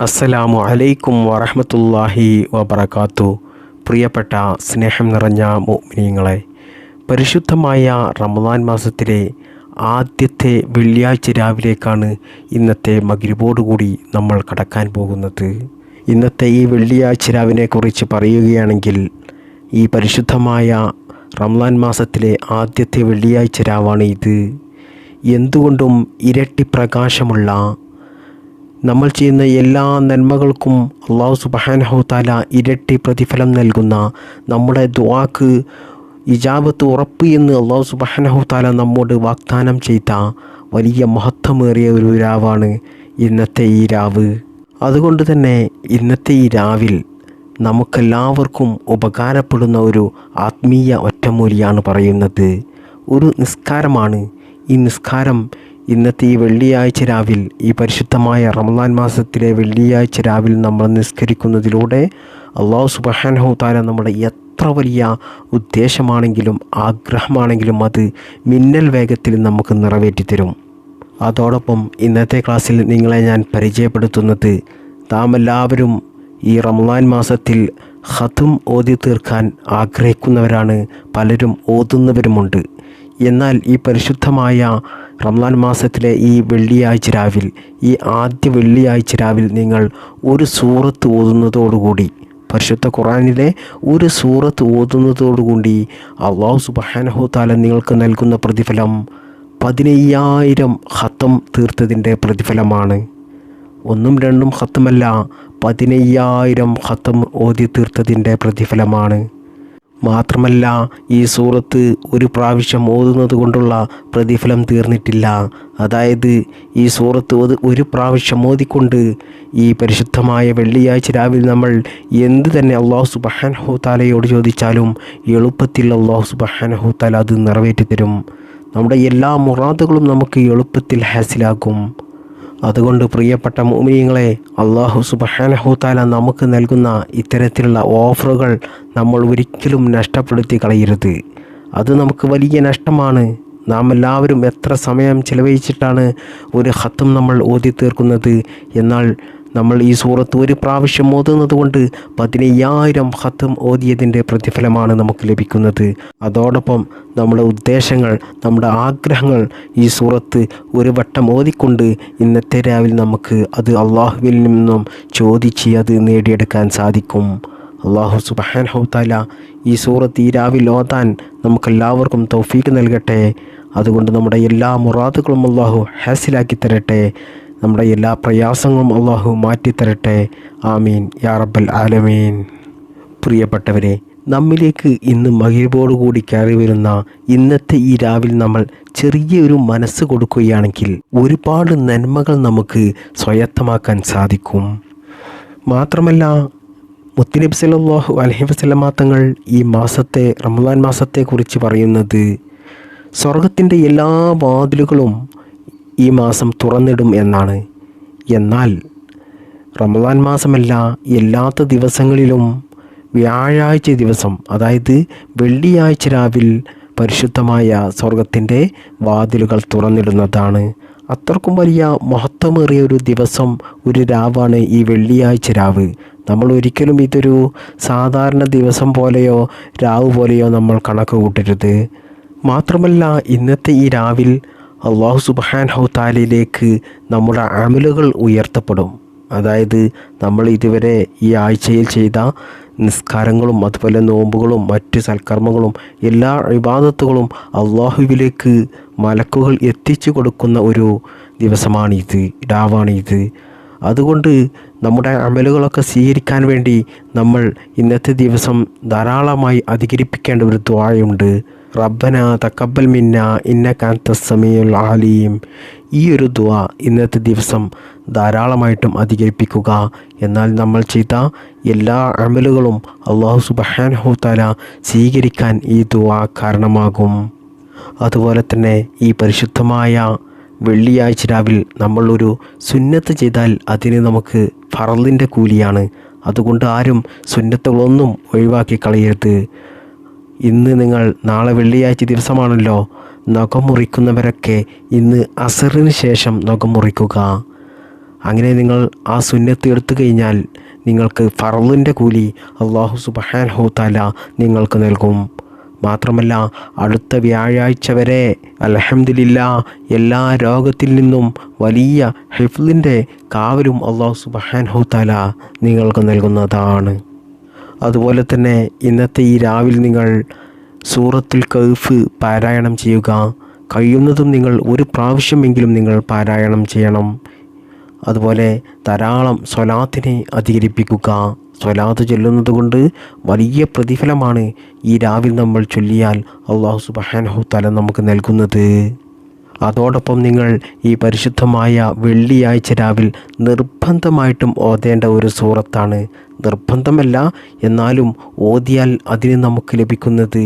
അസ്സലാമു അലൈക്കും വറഹ്മത്തുള്ളാഹി വബറകാത്തു. പ്രിയപ്പെട്ട സ്നേഹം നിറഞ്ഞ മുഅ്മിനീങ്ങളെ, പരിശുദ്ധമായ റമദാൻ മാസത്തിലെ ആദ്യത്തെ വെള്ളിയാഴ്ച രാവിലേക്കാണ് ഇന്നത്തെ മഗ്‌രിബോടുകൂടി നമ്മൾ കടക്കാൻ പോകുന്നത്. ഇന്നത്തെ ഈ വെള്ളിയാഴ്ച രാവിനെ കുറിച്ച് പറയുകയാണെങ്കിൽ, ഈ പരിശുദ്ധമായ റമദാൻ മാസത്തിലെ ആദ്യത്തെ വെള്ളിയാഴ്ച രാവാണ് ഇത്. എന്തുകൊണ്ടും ഇരട്ടി പ്രകാശമുള്ള, നമ്മൾ ചെയ്യുന്ന എല്ലാ നന്മകൾക്കും അല്ലാഹു സുബ്ഹാനഹു തആല ഇരട്ടി പ്രതിഫലം നൽകുന്ന, നമ്മുടെ ദുആക്ക് ഇജാബത്ത് ഉറപ്പ് എന്ന് അല്ലാഹു സുബ്ഹാനഹു തആല നമ്മോട് വാഗ്ദാനം ചെയ്ത വലിയ മഹത്വമേറിയ ഒരു രാവാണ് ഇന്നത്തെ ഈ രാവ്. അതുകൊണ്ട് തന്നെ ഇന്നത്തെ ഈ രാവിൽ നമുക്കെല്ലാവർക്കും ഉപകാരപ്പെടുന്ന ഒരു ആത്മീയ ഒറ്റമൂലിയാണ് പറയുന്നത്. ഒരു നിസ്കാരമാണ്. ഈ നിസ്കാരം ഇന്നത്തെ ഈ വെള്ളിയാഴ്ച രാവിൽ, ഈ പരിശുദ്ധമായ റമദാൻ മാസത്തിലെ വെള്ളിയാഴ്ച രാവിൽ നമ്മൾ നിസ്കരിക്കുന്നതിലൂടെ അല്ലാഹു സുബ്ഹാനഹു തആല നമ്മുടെ എത്ര വലിയ ഉദ്ദേശമാണെങ്കിലും ആഗ്രഹമാണെങ്കിലും അത് മിന്നൽ വേഗത്തിൽ നമുക്ക് നിറവേറ്റി തരും. അതോടൊപ്പം ഇന്നത്തെ ക്ലാസ്സിൽ നിങ്ങളെ ഞാൻ പരിചയപ്പെടുത്തുന്നത്, നാം എല്ലാവരും ഈ റമദാൻ മാസത്തിൽ ഖത്ം ഓതി തീർക്കാൻ ആഗ്രഹിക്കുന്നവരാണ്. പലരും ഓതുന്നവരുമുണ്ട്. എന്നാൽ ഈ പരിശുദ്ധമായ റമദാൻ മാസത്തിലെ ഈ വെള്ളിയാഴ്ച രാവിൽ, ഈ ആദ്യ വെള്ളിയാഴ്ച രാവിൽ നിങ്ങൾ ഒരു സൂറത്ത് ഓതുന്നതോടുകൂടി, പരിശുദ്ധ ഖുർആനിലെ ഒരു സൂറത്ത് ഓതുന്നതോടുകൂടി അല്ലാഹു സുബ്ഹാനഹു തആല നിങ്ങൾക്ക് നൽകുന്ന പ്രതിഫലം 15,000 ഖത്ം തീർത്തതിൻ്റെ പ്രതിഫലമാണ്. ഒന്നും രണ്ടും ഖത്മല്ല, 15,000 ഖത്ം ഓതി തീർത്തതിൻ്റെ പ്രതിഫലമാണ്. മാത്രമല്ല, ഈ സൂറത്ത് ഒരു പ്രാവശ്യം ഓതുന്നത് കൊണ്ടുള്ള പ്രതിഫലം തീർന്നിട്ടില്ല. അതായത് ഈ സൂറത്ത് ഒരു പ്രാവശ്യം ഓതിക്കൊണ്ട് ഈ പരിശുദ്ധമായ വെള്ളിയാഴ്ച രാവിലെ നമ്മൾ എന്ത് തന്നെ അല്ലാഹു സുബ്ഹാനഹു തആലയോട് ചോദിച്ചാലും എളുപ്പത്തിൽ അല്ലാഹു സുബ്ഹാനഹു തആല അത് നിറവേറ്റി തരും. നമ്മുടെ എല്ലാ മുറാദുകളും നമുക്ക് എളുപ്പത്തിൽ ഹാസിലാക്കും. അതുകൊണ്ട് പ്രിയപ്പെട്ട മുഅ്മിനീങ്ങളെ, അല്ലാഹു സുബ്ഹാനഹു തആല നമുക്ക് നൽകുന്ന ഇത്തരത്തിലുള്ള ഓഫറുകൾ നമ്മൾ ഒരിക്കലും നഷ്ടപ്പെടുത്തി കളയരുത്. അത് നമുക്ക് വലിയ നഷ്ടമാണ്. നാം എല്ലാവരും എത്ര സമയം ചിലവഴിച്ചിട്ടാണ് ഒരു ഖത്ം നമ്മൾ ഓതി തീർക്കുന്നത്. എന്നാൽ നമ്മൾ ഈ സൂറത്ത് ഒരു പ്രാവശ്യം ഓതുന്നത് കൊണ്ട് 15,000 ഖത്ം ഓതിയതിൻ്റെ പ്രതിഫലമാണ് നമുക്ക് ലഭിക്കുന്നത്. അതോടൊപ്പം നമ്മുടെ ഉദ്ദേശങ്ങൾ, നമ്മുടെ ആഗ്രഹങ്ങൾ ഈ സൂറത്ത് ഒരു വട്ടം ഓതിക്കൊണ്ട് ഇന്നത്തെ രാവിലെ നമുക്ക് അത് അള്ളാഹുവിൽ നിന്നും ചോദിച്ച് അത് നേടിയെടുക്കാൻ സാധിക്കും. അല്ലാഹു സുബ്ഹാനഹു തആല ഈ സൂറത്ത് ഈ രാവിലെ ഓതാൻ നമുക്കെല്ലാവർക്കും തൗഫീഖ് നൽകട്ടെ. അതുകൊണ്ട് നമ്മുടെ എല്ലാ മുറാദുകളും അല്ലാഹു ഹാസിലാക്കി തരട്ടെ. നമ്മുടെ എല്ലാ പ്രയാസങ്ങളും അല്ലാഹു മാറ്റിത്തരട്ടെ. ആമീൻ യാ റബ്ബൽ ആലമീൻ. പ്രിയപ്പെട്ടവരെ, നമ്മിലേക്ക് ഇന്ന് മഗ്‌രിബോടുകൂടി കയറി വരുന്ന ഇന്നത്തെ ഈ രാവിൽ നമ്മൾ ചെറിയൊരു മനസ്സ് കൊടുക്കുകയാണെങ്കിൽ ഒരുപാട് നന്മകൾ നമുക്ക് സ്വായത്തമാക്കാൻ സാധിക്കും. മാത്രമല്ല, മുത്തുനബി സല്ലല്ലാഹു അലൈഹി വസല്ലമ തങ്ങൾ ഈ മാസത്തെ, റമദാൻ മാസത്തെക്കുറിച്ച് പറയുന്നത്, സ്വർഗത്തിൻ്റെ എല്ലാ വാതിലുകളും ഈ മാസം തുറന്നിടും എന്നാണ്. എന്നാൽ റമദാൻ മാസമല്ല, എല്ലാത്ത ദിവസങ്ങളിലും വ്യാഴാഴ്ച ദിവസം, അതായത് വെള്ളിയാഴ്ച രാവിൽ പരിശുദ്ധമായ സ്വർഗത്തിൻ്റെ വാതിലുകൾ തുറന്നിടുന്നതാണ്. അത്രക്കും വലിയ മഹത്വമേറിയ ഒരു ദിവസം, ഒരു രാവാണ് ഈ വെള്ളിയാഴ്ച രാവ്. നമ്മൾ ഒരിക്കലും ഇതൊരു സാധാരണ ദിവസം പോലെയോ രാവ് പോലെയോ നമ്മൾ കണക്ക് കൂട്ടരുത്. മാത്രമല്ല, ഇന്നത്തെ ഈ രാവിൽ അല്ലാഹു സുബ്ഹാനഹു തആലയിലേക്ക് നമ്മുടെ അമലുകൾ ഉയർത്തപ്പെടും. അതായത് നമ്മൾ ഇതുവരെ ഈ ആഴ്ചയിൽ ചെയ്ത നിസ്കാരങ്ങളും അതുപോലെ നോമ്പുകളും മറ്റ് സൽക്കർമ്മങ്ങളും എല്ലാ ഇബാദത്തുകളും അള്ളാഹുവിലേക്ക് മലക്കുകൾ എത്തിച്ചു കൊടുക്കുന്ന ഒരു ദിവസമാണിത്, രാവാണിത്. അതുകൊണ്ട് നമ്മുടെ അമലുകളൊക്കെ സ്വീകരിക്കാൻ വേണ്ടി നമ്മൾ ഇന്നത്തെ ദിവസം ധാരാളമായി അധികരിപ്പിക്കേണ്ട ഒരു ദുആയുണ്ട്. റബ്ബന തഖബ്ബൽ മിന്ന ഇന്നക അൻതസ് സമീഉൽ അലീം. ഈ ഒരു ദുആ ഇന്നത്തെ ദിവസം ധാരാളമായിട്ടും അധികരിപ്പിക്കുക. എന്നാൽ നമ്മൾ ചെയ്ത എല്ലാ അമലുകളും അല്ലാഹു സുബ്ഹാനഹു തആല സ്വീകരിക്കാൻ ഈ ദുആ കാരണമാകും. അതുപോലെ തന്നെ ഈ പരിശുദ്ധമായ വെള്ളിയാഴ്ച രാവിൽ നമ്മൾ ഒരു സുന്നത്ത് ചെയ്താൽ അതിന് നമുക്ക് ഫർളിൻ്റെ കൂലിയാണ്. അതുകൊണ്ട് ആരും സുന്നത്തുകളൊന്നും ഒഴിവാക്കി കളയരുത്. ഇന്ന് നിങ്ങൾ, നാളെ വെള്ളിയാഴ്ച ദിവസമാണല്ലോ, നഖം മുറിക്കുന്നവരൊക്കെ ഇന്ന് അസറിന് ശേഷം നഖം മുറിക്കുക. അങ്ങനെ നിങ്ങൾ ആ സുന്നത്ത് എടുത്തു കഴിഞ്ഞാൽ നിങ്ങൾക്ക് ഫർളിൻ്റെ കൂലി അല്ലാഹു സുബ്ഹാനഹു തആല നിങ്ങൾക്ക് നൽകും. മാത്രമല്ല അടുത്ത വ്യാഴാഴ്ച വരെ അൽഹംദുലില്ലാഹ് എല്ലാ രോഗത്തിൽ നിന്നും വലിയ ഹിഫ്ളിൻ്റെ കാവലും അല്ലാഹു സുബ്ഹാനഹു തആല നിങ്ങൾക്ക് നൽകുന്നതാണ്. അതുപോലെ തന്നെ ഇന്നത്തെ ഈ രാവിൽ നിങ്ങൾ സൂറത്തുൽ കഹ്ഫ് പാരായണം ചെയ്യുക. കഴിയുന്നതും നിങ്ങൾ ഒരു പ്രാവശ്യമെങ്കിലും നിങ്ങൾ പാരായണം ചെയ്യണം. അതുപോലെ ധാരാളം സ്വലാത്തിനെ അധികരിപ്പിക്കുക. സ്വലാത്ത് ചൊല്ലുന്നത് കൊണ്ട് വലിയ പ്രതിഫലമാണ് ഈ രാവിൽ നമ്മൾ ചൊല്ലിയാൽ അല്ലാഹു സുബ്ഹാനഹു തആല നമുക്ക് നൽകുന്നത്. അതോടൊപ്പം നിങ്ങൾ ഈ പരിശുദ്ധമായ വെള്ളിയാഴ്ച രാവിൽ നിർബന്ധമായിട്ടും ഓതേണ്ട ഒരു സൂറത്താണ്. നിർബന്ധമല്ല, എന്നാലും ഓതിയാൽ അതിന് നമുക്ക് ലഭിക്കുന്നത്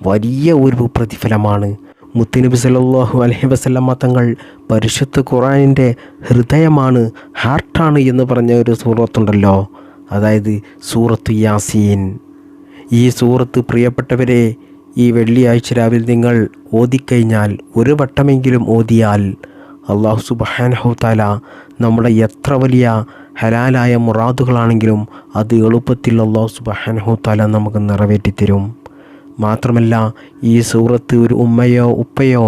വലിയ ഒരു പ്രതിഫലമാണ്. മുത്തുനബി സല്ലല്ലാഹു അലൈഹി വസല്ലമ തങ്ങൾ പരിശുദ്ധ ഖുർആനിൻ്റെ ഹൃദയമാണ്, ഹാർട്ടാണ് എന്ന് പറഞ്ഞ ഒരു സൂറത്തുണ്ടല്ലോ, അതായത് സൂറത്ത് യാസീൻ. ഈ സൂറത്ത് പ്രിയപ്പെട്ടവരെ ഈ വെള്ളിയാഴ്ച രാവിൽ നിങ്ങൾ ഓതിക്കഴിഞ്ഞാൽ, ഒരു വട്ടമെങ്കിലും ഓതിയാൽ അല്ലാഹു സുബ്ഹാനഹു തആല നമ്മുടെ എത്ര വലിയ ഹലാലായ മുറാദുകളാണെങ്കിലും അത് എളുപ്പത്തിൽ അല്ലാഹു സുബ്ഹാനഹു തആല നമുക്ക് നിറവേറ്റിത്തരും. മാത്രമല്ല ഈ സൂറത്ത് ഒരു ഉമ്മയോ ഉപ്പയോ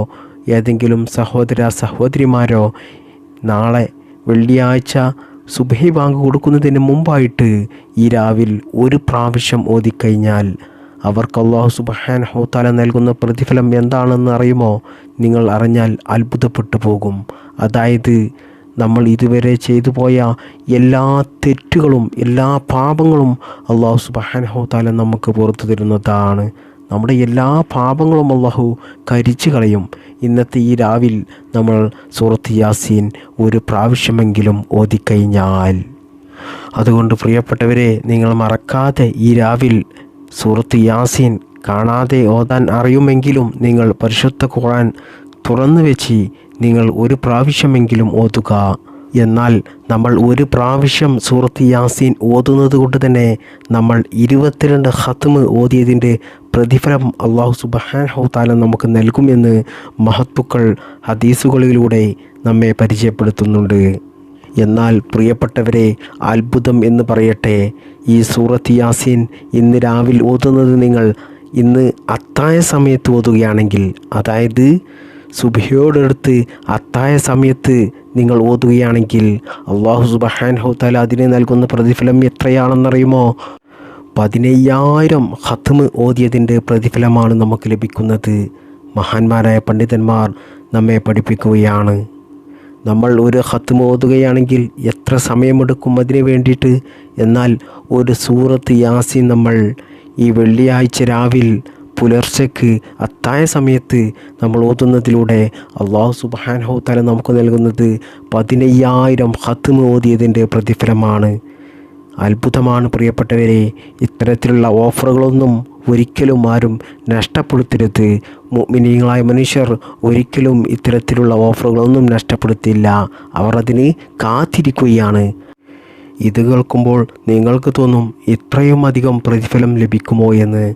ഏതെങ്കിലും സഹോദര സഹോദരിമാരോ നാളെ വെള്ളിയാഴ്ച സുബ്ഹി ബാങ്ക് കൊടുക്കുന്നതിന് മുമ്പായിട്ട് ഈ രാവിൽ ഒരു പ്രാവശ്യം ഓതിക്കഴിഞ്ഞാൽ അവർക്ക് അല്ലാഹു സുബ്ഹാനഹു തആല നൽകുന്ന പ്രതിഫലം എന്താണെന്ന് അറിയുമോ? നിങ്ങൾ അറിഞ്ഞാൽ അത്ഭുതപ്പെട്ടു പോകും. അതായത് നമ്മൾ ഇതുവരെ ചെയ്തു പോയ എല്ലാ തെറ്റുകളും എല്ലാ പാപങ്ങളും അല്ലാഹു സുബ്ഹാനഹു തആല നമുക്ക് പുറത്തു തരുന്നതാണ്. നമ്മുടെ എല്ലാ പാപങ്ങളും അല്ലാഹു കരിച്ചു കളയും. ഇന്നത്തെ ഈ രാവിൽ നമ്മൾ സൂറത്ത് യാസീൻ ഒരു പ്രാവശ്യമെങ്കിലും ഓതിക്കഴിഞ്ഞാൽ. അതുകൊണ്ട് പ്രിയപ്പെട്ടവരെ, നിങ്ങൾ മറക്കാതെ ഈ രാവിൽ സൂറത്ത് യാസീൻ കാണാതെ ഓതാൻ അറിയുമെങ്കിലും നിങ്ങൾ പരിശുദ്ധ ഖുർആൻ തുറന്നു വെച്ച് നിങ്ങൾ ഒരു പ്രാവശ്യമെങ്കിലും ഓതുക. എന്നാൽ നമ്മൾ ഒരു പ്രാവശ്യം സൂറത്ത് യാസീൻ ഓതുന്നത് കൊണ്ട് തന്നെ നമ്മൾ 22 ഖത്മ് ഓതിയതിൻ്റെ പ്രതിഫലം അല്ലാഹു സുബ്ഹാനഹു തആല നമുക്ക് നൽകുമെന്ന് മഹത്തുക്കൾ ഹദീസുകളിലൂടെ നമ്മെ പരിചയപ്പെടുത്തുന്നുണ്ട്. എന്നാൽ പ്രിയപ്പെട്ടവരെ, അത്ഭുതം എന്ന് പറയട്ടെ, ഈ സൂറത്ത് യാസീൻ ഇന്ന് രാവിലെ ഓതുന്നത് നിങ്ങൾ ഇന്ന് അത്തായ സമയത്ത് ഓതുകയാണെങ്കിൽ, അതായത് സുബ്ഹിയോടടുത്ത് അത്തായ സമയത്ത് നിങ്ങൾ ഓതുകയാണെങ്കിൽ അല്ലാഹു സുബ്ഹാനഹു തആല അതിന് നൽകുന്ന പ്രതിഫലം എത്രയാണെന്നറിയുമോ? 15000 ഖത്മ് ഓതിയതിൻ്റെ പ്രതിഫലമാണ് നമുക്ക് ലഭിക്കുന്നത്. മഹാന്മാരായ പണ്ഡിതന്മാർ നമ്മെ പഠിപ്പിക്കുകയാണ്. നമ്മൾ ഒരു ഖത്മ് ഓതുകയാണെങ്കിൽ എത്ര സമയമെടുക്കും അതിന് വേണ്ടിയിട്ട്? എന്നാൽ ഒരു സൂറത്ത് യാസീൻ നമ്മൾ ഈ വെള്ളിയാഴ്ച രാവിൽ പുലർച്ചയ്ക്ക് അത്തായ സമയത്ത് നമ്മൾ ഓതുന്നതിലൂടെ അല്ലാഹു സുബ്ഹാനഹു തആല നമുക്ക് നൽകുന്നത് 15000 ഖത്മ് ഓതിയതിൻ്റെ പ്രതിഫലമാണ്. അത്ഭുതമാണ് പ്രിയപ്പെട്ടവരെ. ഇത്തരത്തിലുള്ള ഓഫറുകളൊന്നും ഒരിക്കലും ആരും നഷ്ടപ്പെടുത്തരുത്. മുഅ്മിനീങ്ങളായ മനുഷ്യർ ഒരിക്കലും ഇത്തരത്തിലുള്ള ഓഫറുകളൊന്നും നഷ്ടപ്പെടുത്തില്ല. അവർ അതിന് കാത്തിരിക്കുകയാണ്. ഇത് കേൾക്കുമ്പോൾ നിങ്ങൾക്ക് തോന്നും ഇത്രയും അധികം പ്രതിഫലം ലഭിക്കുമോ എന്ന്.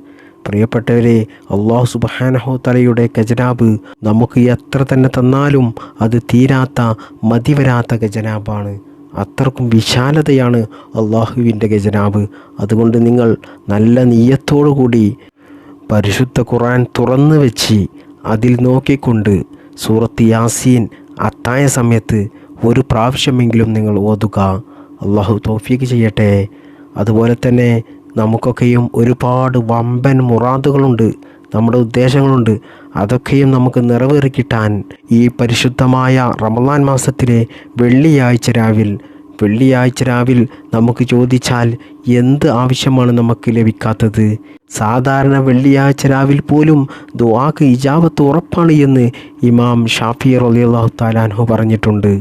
പ്രിയപ്പെട്ടവരെ, അല്ലാഹു സുബ്ഹാനഹു തആലയുടെ ഖജനാബ് നമുക്ക് എത്ര തന്നെ തന്നാലും അത് തീരാത്ത മതിവരാത്ത ഖജനാബാണ്. അത്രക്കും വിശാലതയാണ് അള്ളാഹുവിൻ്റെ ഖജനാബ്. അതുകൊണ്ട് നിങ്ങൾ നല്ല നിയ്യത്തോടു കൂടി പരിശുദ്ധ ഖുർആൻ തുറന്നു വെച്ച് അതിൽ നോക്കിക്കൊണ്ട് സൂറത്ത് യാസീൻ അത്തായ സമയത്ത് ഒരു പ്രാവശ്യമെങ്കിലും നിങ്ങൾ ഓതുക. അള്ളാഹു തൗഫീഖ് ചെയ്യട്ടെ. അതുപോലെ തന്നെ നമുക്കൊക്കെയും ഒരുപാട് വമ്പൻ മുറാദുകളുണ്ട്, നമ്മുടെ ഉദ്ദേശങ്ങളുണ്ട്. അതൊക്കെയും നമുക്ക് നിറവേറി കിട്ടാൻ ഈ പരിശുദ്ധമായ റമളാൻ മാസത്തിലെ വെള്ളിയാഴ്ച രാവിൽ നമുക്ക് ചോദിച്ചാൽ എന്ത് ആവശ്യമാണ് നമുക്ക് ലഭിക്കാത്തത്? സാധാരണ വെള്ളിയാഴ്ച രാവിൽ പോലും ദുആക്ക് ഇജാബത്ത് ഉറപ്പാണ് എന്ന് ഇമാം ഷാഫി റളിയല്ലാഹു തആല അൻഹു പറഞ്ഞിട്ടുണ്ട്.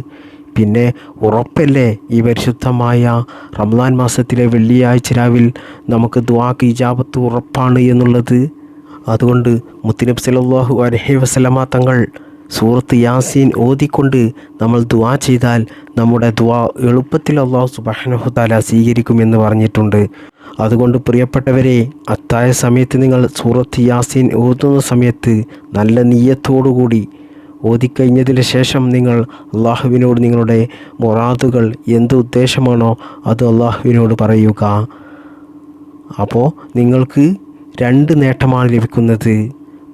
പിന്നെ ഉറപ്പല്ലേ ഈ പരിശുദ്ധമായ റമളാൻ മാസത്തിലെ വെള്ളിയാഴ്ച രാവിൽ നമുക്ക് ദുആക്ക് ഇജാബത്ത് ഉറപ്പാണ് എന്നുള്ളത്. അതുകൊണ്ട് മുത്തുനബി സല്ലല്ലാഹു അലൈഹി വസല്ലമ തങ്ങൾ സൂറത്ത് യാസീൻ ഓതിക്കൊണ്ട് നമ്മൾ ദുആ ചെയ്താൽ നമ്മുടെ ദുആ എളുപ്പത്തിൽ അല്ലാഹു സുബ്ഹാനഹു തആല സ്വീകരിക്കുമെന്ന് പറഞ്ഞിട്ടുണ്ട്. അതുകൊണ്ട് പ്രിയപ്പെട്ടവരെ, അത്തായ സമയത്ത് നിങ്ങൾ സൂറത്ത് യാസീൻ ഓതുന്ന സമയത്ത് നല്ല നിയ്യത്തോടുകൂടി ഓതിക്കഴിഞ്ഞതിന് ശേഷം നിങ്ങൾ അള്ളാഹുവിനോട് നിങ്ങളുടെ മുറാദുകൾ എന്ത് ഉദ്ദേശമാണോ അത് അള്ളാഹുവിനോട് പറയുക. അപ്പോൾ നിങ്ങൾക്ക് 2 നേട്ടമാണ് ലഭിക്കുന്നത്.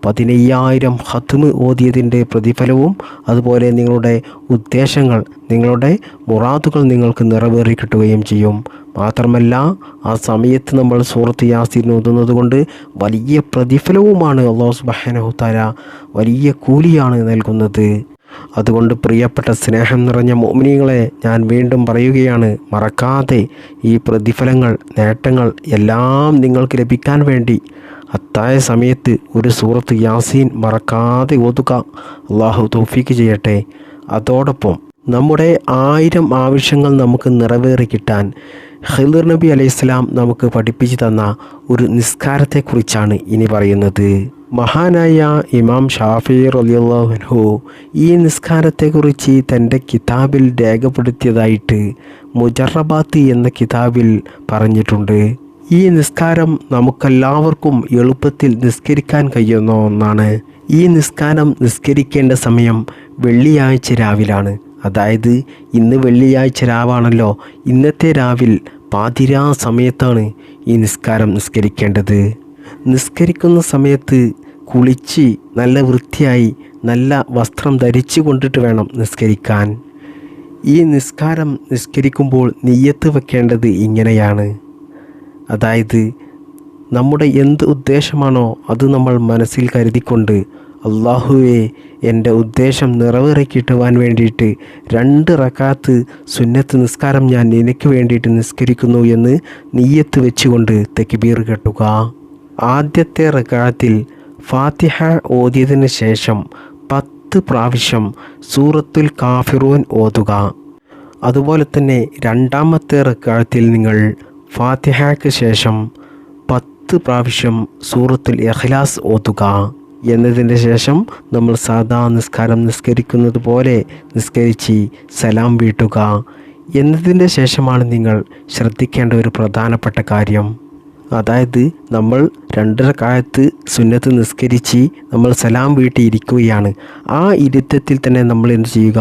15,000 ഖത്മ് ഓതിയതിൻ്റെ പ്രതിഫലവും അതുപോലെ നിങ്ങളുടെ ഉദ്ദേശങ്ങൾ, നിങ്ങളുടെ മുറാദുകൾ നിങ്ങൾക്ക് നിറവേറി കിട്ടുകയും ചെയ്യും. മാത്രമല്ല ആ സമയത്ത് നമ്മൾ സൂറത്ത് യാസീൻ ഓതുന്നത് കൊണ്ട് വലിയ പ്രതിഫലവുമാണ് അല്ലാഹു സുബ്ഹാനഹു തആല, വലിയ കൂലിയാണ് നൽകുന്നത്. അതുകൊണ്ട് പ്രിയപ്പെട്ട സ്നേഹം നിറഞ്ഞ മുഅ്മിനീങ്ങളെ, ഞാൻ വീണ്ടും പറയുകയാണ്, മറക്കാതെ ഈ പ്രതിഫലങ്ങൾ, നേട്ടങ്ങൾ എല്ലാം നിങ്ങൾക്ക് ലഭിക്കാൻ വേണ്ടി അത്തായ സമയത്ത് ഒരു സൂറത്ത് യാസീൻ മറക്കാതെ ഓതുക. അള്ളാഹു തൗഫീക്ക് ചെയ്യട്ടെ. അതോടൊപ്പം നമ്മുടെ 1000 ആവശ്യങ്ങൾ നമുക്ക് നിറവേറി കിട്ടാൻ ഖിളിർ നബി അലൈഹിസ്സലാം നമുക്ക് പഠിപ്പിച്ചു തന്ന ഒരു നിസ്കാരത്തെക്കുറിച്ചാണ് ഇനി പറയുന്നത്. മഹാനായ ഇമാം ഷാഫി റളിയല്ലാഹു അൻഹു ഈ നിസ്കാരത്തെക്കുറിച്ച് തൻ്റെ കിതാബിൽ രേഖപ്പെടുത്തിയതായിട്ട് മുജറബാത്ത് എന്ന കിതാബിൽ പറഞ്ഞിട്ടുണ്ട്. ഈ നിസ്കാരം നമുക്കെല്ലാവർക്കും എളുപ്പത്തിൽ നിസ്കരിക്കാൻ കഴിയുന്ന ഒന്നാണ്. ഈ നിസ്കാരം നിസ്കരിക്കേണ്ട സമയം വെള്ളിയാഴ്ച രാവിലാണ്. അതായത് ഇന്ന് വെള്ളിയാഴ്ച രാവാണല്ലോ, ഇന്നത്തെ രാവിൽ പാതിരാ സമയത്താണ് ഈ നിസ്കാരം നിസ്കരിക്കേണ്ടത്. നിസ്കരിക്കുന്ന സമയത്ത് കുളിച്ച് നല്ല വൃത്തിയായി നല്ല വസ്ത്രം ധരിച്ചു കൊണ്ടിട്ട് വേണം നിസ്കരിക്കാൻ. ഈ നിസ്കാരം നിസ്കരിക്കുമ്പോൾ നിയ്യത്ത് വെക്കേണ്ടത് ഇങ്ങനെയാണ്. അതായത് നമ്മുടെ എന്ത് ഉദ്ദേശമാണോ അത് നമ്മൾ മനസ്സിൽ കരുതിക്കൊണ്ട്, അള്ളാഹുവേ, എൻ്റെ ഉദ്ദേശം നിറവേറി കിട്ടുവാൻ വേണ്ടിയിട്ട് 2 റക്അത്ത് സുന്നത്ത് നിസ്കാരം ഞാൻ നിനക്ക് വേണ്ടിയിട്ട് നിസ്കരിക്കുന്നു എന്ന് നിയ്യത്ത് വെച്ചുകൊണ്ട് തക്ബീർ കെട്ടുക. ആദ്യത്തെ റക്അത്തിൽ ഫാത്തിഹ ഓതിയതിന് ശേഷം 10 പ്രാവശ്യം സൂറത്തുൽ കാഫിറൂൻ ഓതുക. അതുപോലെ തന്നെ രണ്ടാമത്തെ റക്അത്തിൽ നിങ്ങൾ ഫാത്തിഹയ്ക്ക് ശേഷം 10 പ്രാവശ്യം സൂറത്തുൽ ഇഖ്ലാസ് ഓതുക. എന്നതിന് ശേഷം നമ്മൾ സാധാ നിസ്കാരം നിസ്കരിക്കുന്നത് പോലെ നിസ്കരിച്ച് സലാം വീട്ടുക. എന്നതിൻ്റെ ശേഷമാണ് നിങ്ങൾ ശ്രദ്ധിക്കേണ്ട ഒരു പ്രധാനപ്പെട്ട കാര്യം. അതായത് നമ്മൾ 2 റക്അത്ത് സുന്നത്ത് നിസ്കരിച്ച് നമ്മൾ സലാം വീട്ടിയിരിക്കുകയാണ്. ആ ഇരുത്തത്തിൽ തന്നെ നമ്മൾ എന്ത് ചെയ്യുക,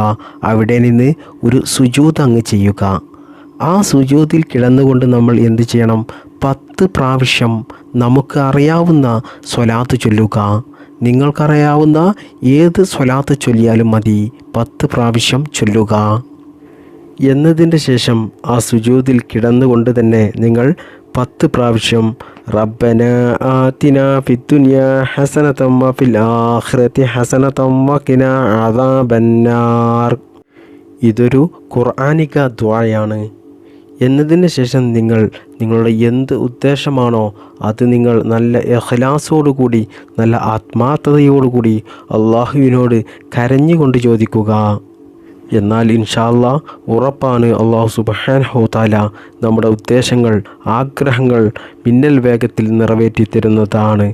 അവിടെ നിന്ന് ഒരു സുജൂദ് അങ്ങ് ചെയ്യുക. ആ സുജൂദിൽ കിടന്നുകൊണ്ട് നമ്മൾ എന്ത് ചെയ്യണം, 10 പ്രാവശ്യം നമുക്ക് അറിയാവുന്ന സ്വലാത്ത് ചൊല്ലുക. നിങ്ങൾക്കറിയാവുന്ന ഏത് സ്വലാത്ത് ചൊല്ലിയാലും മതി, 10 പ്രാവശ്യം ചൊല്ലുക. എന്നതിൻ്റെ ശേഷം ആ സുജൂദിൽ കിടന്നുകൊണ്ട് തന്നെ നിങ്ങൾ 10 പ്രാവശ്യം റബ്ബന ആതിന ഫിദ്ദുനിയ ഹസനതം വഫിൽ ആഖിറതി ഹസനതം വഖിനാ അദാബന്നാർ. ഇതൊരു ഖുർആനിക ദുആയാണ്. എന്നതിന് ശേഷം നിങ്ങൾ നിങ്ങളുടെ എന്ത് ഉദ്ദേശമാണോ അത് നിങ്ങൾ നല്ല ഇഖ്ലാസോടുകൂടി, നല്ല ആത്മാർത്ഥതയോടുകൂടി അള്ളാഹുവിനോട് കരഞ്ഞുകൊണ്ട് ചോദിക്കുക. എന്നാൽ ഇൻഷാ അല്ലാഹ് ഉറപ്പാണ്, അല്ലാഹു സുബ്ഹാനഹു തആല നമ്മുടെ ഉദ്ദേശങ്ങൾ, ആഗ്രഹങ്ങൾ മിന്നൽ വേഗത്തിൽ നിറവേറ്റി തരുന്നതാണ്.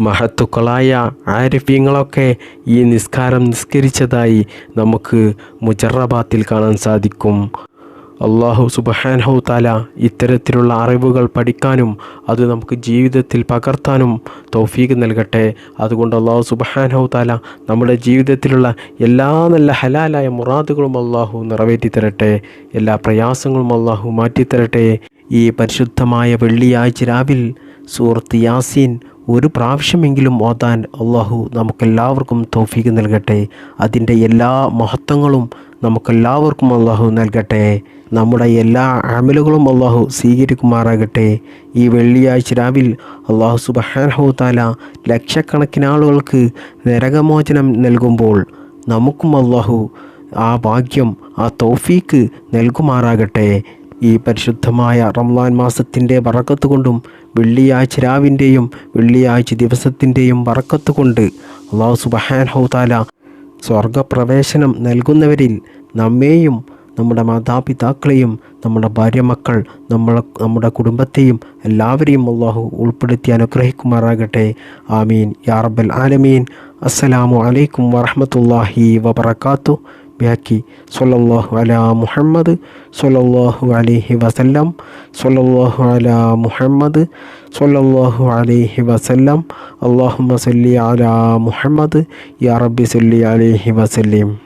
മഹത്തുക്കളായ ആരിഫീങ്ങളൊക്കെ ഈ നിസ്കാരം നിസ്കരിച്ചതായി നമുക്ക് മുജറബാത്തിൽ കാണാൻ സാധിക്കും. അല്ലാഹു സുബ്ഹാനഹു തആല ഇത്തരത്തിലുള്ള അറിവുകൾ പഠിക്കാനും അത് നമുക്ക് ജീവിതത്തിൽ പകർത്താനും തൗഫീഖ് നൽകട്ടെ. അതുകൊണ്ട് അല്ലാഹു സുബ്ഹാനഹു തആല നമ്മുടെ ജീവിതത്തിലുള്ള എല്ലാ നല്ല ഹലാലായ മുറാദുകളും അല്ലാഹു നിറവേറ്റി തരട്ടെ. എല്ലാ പ്രയാസങ്ങളും അല്ലാഹു മാറ്റിത്തരട്ടെ. ഈ പരിശുദ്ധമായ വെള്ളിയാഴ്ച രാവിൽ സൂറത്ത് യാസീൻ 1 പ്രാവശ്യമെങ്കിലും ഓതാൻ അല്ലാഹു നമുക്കെല്ലാവർക്കും തൗഫീഖ് നൽകട്ടെ. അതിൻ്റെ എല്ലാ മഹത്വങ്ങളും നമുക്കെല്ലാവർക്കും അല്ലാഹു നൽകട്ടെ. നമ്മുടെ എല്ലാ അമലുകളും അല്ലാഹു സ്വീകരിക്കുമാറാകട്ടെ. ഈ വെള്ളിയാഴ്ച രാവിൽ അല്ലാഹു സുബ്ഹാനഹു തആല ലക്ഷക്കണക്കിന് ആളുകൾക്ക് നരകമോചനം നൽകുമ്പോൾ നമുക്കും അല്ലാഹു ആ ഭാഗ്യം, ആ തൗഫീഖ് നൽകുമാറാകട്ടെ. ഈ പരിശുദ്ധമായ റമളാൻ മാസത്തിൻ്റെ ബറക്കത്ത് കൊണ്ടും വെള്ളിയാഴ്ച രാവിൻ്റെയും വെള്ളിയാഴ്ച ദിവസത്തിൻ്റെയും ബറക്കത്ത് കൊണ്ട് അല്ലാഹു സുബ്ഹാനഹു തആല സ്വർഗപ്രവേശനം നൽകുന്നവരിൽ നമ്മെയും നമ്മുടെ മാതാപിതാക്കളെയും നമ്മുടെ ഭാര്യ മക്കൾ നമ്മുടെ കുടുംബത്തെയും എല്ലാവരെയും അല്ലാഹു ഉൾപ്പെടുത്തി അനുഗ്രഹിക്കുമാറാകട്ടെ. ആമീൻ യാ റബ്ബൽ ആലമീൻ. അസ്സലാമു അലൈക്കും വറഹ്മത്തുള്ളാഹി വബറകാതുഹു. ബാക്കി സ്വല്ലല്ലാഹു അലാ മുഹമ്മദ് സ്വല്ലല്ലാഹു അലൈഹി വസല്ലം സ്വല്ലല്ലാഹു അലാ മുഹമ്മദ് സ്വല്ലല്ലാഹു അലൈഹി വസല്ലം അല്ലാഹുമ്മ സല്ലി അലാ മുഹമ്മദ് യാ റബ്ബി സല്ലി അലൈഹി വസല്ലം.